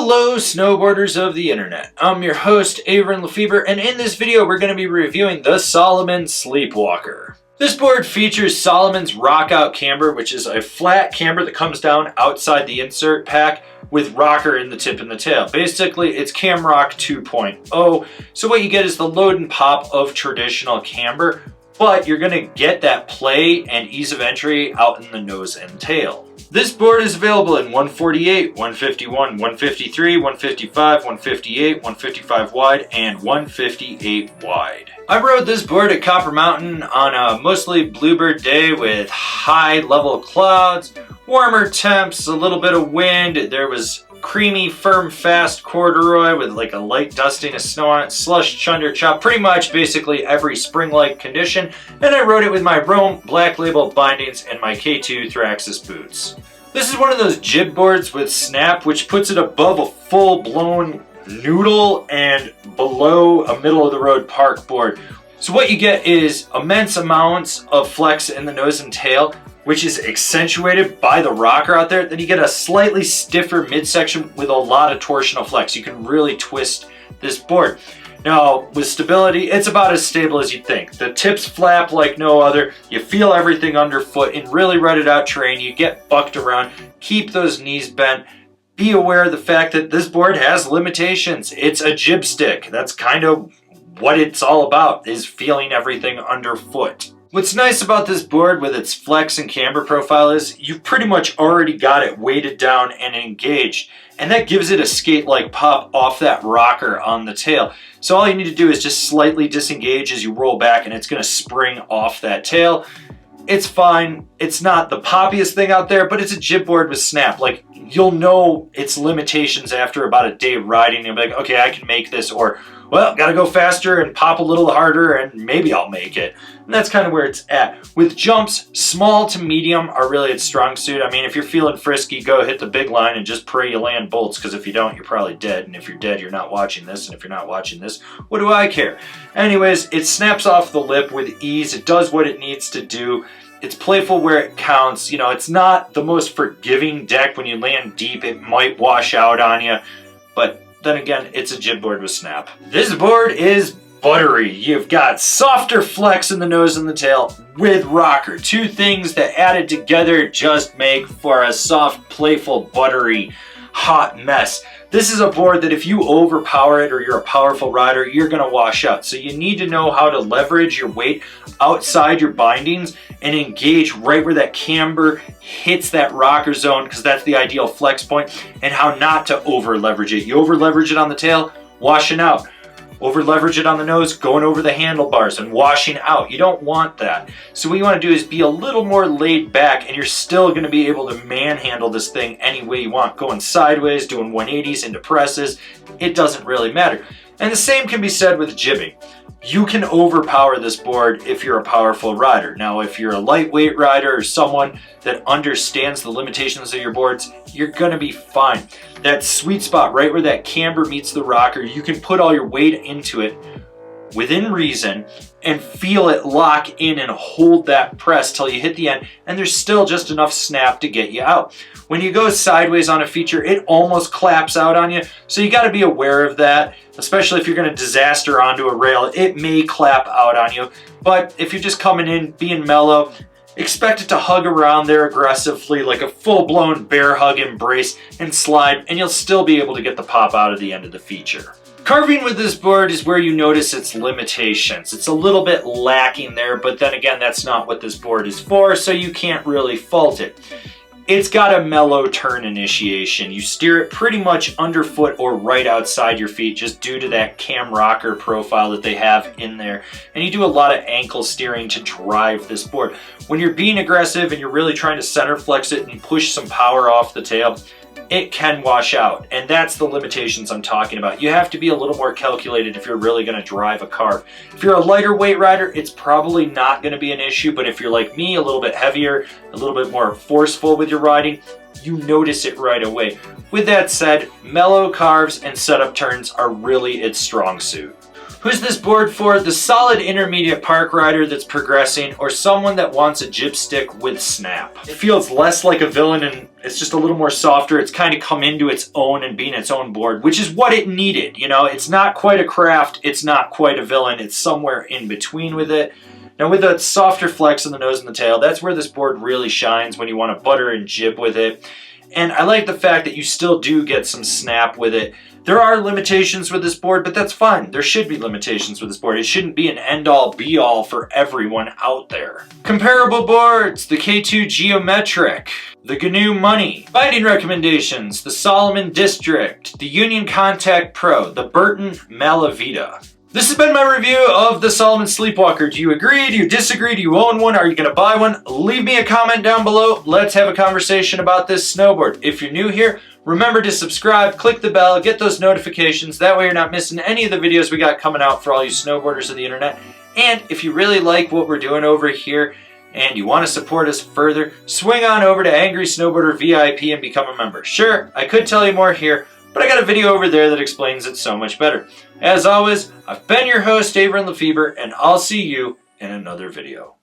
Hello snowboarders of the internet, I'm your host Avran LeFeber, and in this video we're going to be reviewing the Salomon Sleepwalker. This board features Salomon's Rock Out camber, which is a flat camber that comes down outside the insert pack with rocker in the tip and the tail. Basically it's Cam Rock 2.0, so what you get is the load and pop of traditional camber, but you're going to get that play and ease of entry out in the nose and tail. This board is available in 148, 151, 153, 155, 158, 155 wide, and 158 wide. I rode this board at Copper Mountain on a mostly bluebird day with high level clouds, warmer temps, a little bit of wind. There was creamy, firm, fast corduroy with like a light dusting of snow on it, slush, chunder, chop, pretty much basically every spring-like condition, and I rode it with my Rome Black Label bindings and my K2 Thraxis boots. This is one of those jib boards with snap, which puts it above a full-blown noodle and below a middle-of-the-road park board. So what you get is immense amounts of flex in the nose and tail, which is accentuated by the rocker out there. Then you get a slightly stiffer midsection with a lot of torsional flex. You can really twist this board. Now, with stability, it's about as stable as you'd think. The tips flap like no other. You feel everything underfoot in really rutted out terrain. You get bucked around. Keep those knees bent. Be aware of the fact that this board has limitations. It's a jib stick. That's kind of what it's all about, is feeling everything underfoot. What's nice about this board with its flex and camber profile is you've pretty much already got it weighted down and engaged, and that gives it a skate-like pop off that rocker on the tail. So all you need to do is just slightly disengage as you roll back and it's going to spring off that tail. It's fine. It's not the poppiest thing out there, but it's a jib board with snap. Like, you'll know its limitations after about a day of riding. You'll be like, okay, I can make this, or, well, gotta go faster and pop a little harder and maybe I'll make it. And that's kind of where it's at. With jumps, small to medium are really its strong suit. I mean, if you're feeling frisky, go hit the big line and just pray you land bolts, because if you don't, you're probably dead. And if you're dead, you're not watching this. And if you're not watching this, what do I care? Anyways, it snaps off the lip with ease. It does what it needs to do. It's playful where it counts. You know, it's not the most forgiving deck. When you land deep, it might wash out on you. But then again, it's a jib board with snap. This board is buttery. You've got softer flex in the nose and the tail with rocker. Two things that added together just make for a soft, playful, buttery, hot mess. This is a board that if you overpower it or you're a powerful rider, you're going to wash out. So you need to know how to leverage your weight outside your bindings and engage right where that camber hits that rocker zone, because that's the ideal flex point, and how not to over leverage it. You over leverage it on the tail, washing out. Over leverage it on the nose, going over the handlebars and washing out. You don't want that. So what you want to do is be a little more laid back, and you're still going to be able to manhandle this thing any way you want. Going sideways, doing 180s into presses, it doesn't really matter. And the same can be said with jibbing. You can overpower this board if you're a powerful rider. Now, if you're a lightweight rider or someone that understands the limitations of your boards, you're gonna be fine. That sweet spot right where that camber meets the rocker, you can put all your weight into it within reason and feel it lock in and hold that press till you hit the end, and there's still just enough snap to get you out. When you go sideways on a feature, it almost claps out on you, so you got to be aware of that, especially if you're going to disaster onto a rail. It may clap out on you, but if you're just coming in, being mellow, expect it to hug around there aggressively like a full-blown bear hug embrace and slide, and you'll still be able to get the pop out of the end of the feature. Carving with this board is where you notice its limitations. It's a little bit lacking there, but then again, that's not what this board is for, so you can't really fault it. It's got a mellow turn initiation. You steer it pretty much underfoot or right outside your feet, just due to that cam rocker profile that they have in there. And you do a lot of ankle steering to drive this board. When you're being aggressive and you're really trying to center flex it and push some power off the tail, it can wash out, and that's the limitations I'm talking about. You have to be a little more calculated if you're really going to drive a carve. If you're a lighter weight rider, it's probably not going to be an issue, but if you're like me, a little bit heavier, a little bit more forceful with your riding, you notice it right away. With that said, mellow carves and setup turns are really its strong suit. Who's this board for? The solid intermediate park rider that's progressing, or someone that wants a jib stick with snap. It feels less like a villain and it's just a little more softer. It's kind of come into its own and being its own board, which is what it needed. You know, it's not quite a craft, it's not quite a villain, it's somewhere in between with it. Now with that softer flex on the nose and the tail, that's where this board really shines when you want to butter and jib with it. And I like the fact that you still do get some snap with it. There are limitations with this board, but that's fine. There should be limitations with this board. It shouldn't be an end-all, be-all for everyone out there. Comparable boards, the K2 Geometric, the GNU Money. Binding recommendations, the Salomon District, the Union Contact Pro, the Burton Malavita. This has been my review of the Salomon Sleepwalker. Do you agree? Do you disagree? Do you own one? Are you going to buy one? Leave me a comment down below. Let's have a conversation about this snowboard. If you're new here, remember to subscribe, click the bell, get those notifications. That way you're not missing any of the videos we got coming out for all you snowboarders of the internet. And if you really like what we're doing over here and you want to support us further, swing on over to Angry Snowboarder VIP and become a member. Sure, I could tell you more here, but I got a video over there that explains it so much better. As always, I've been your host, Avran LeFeber, and I'll see you in another video.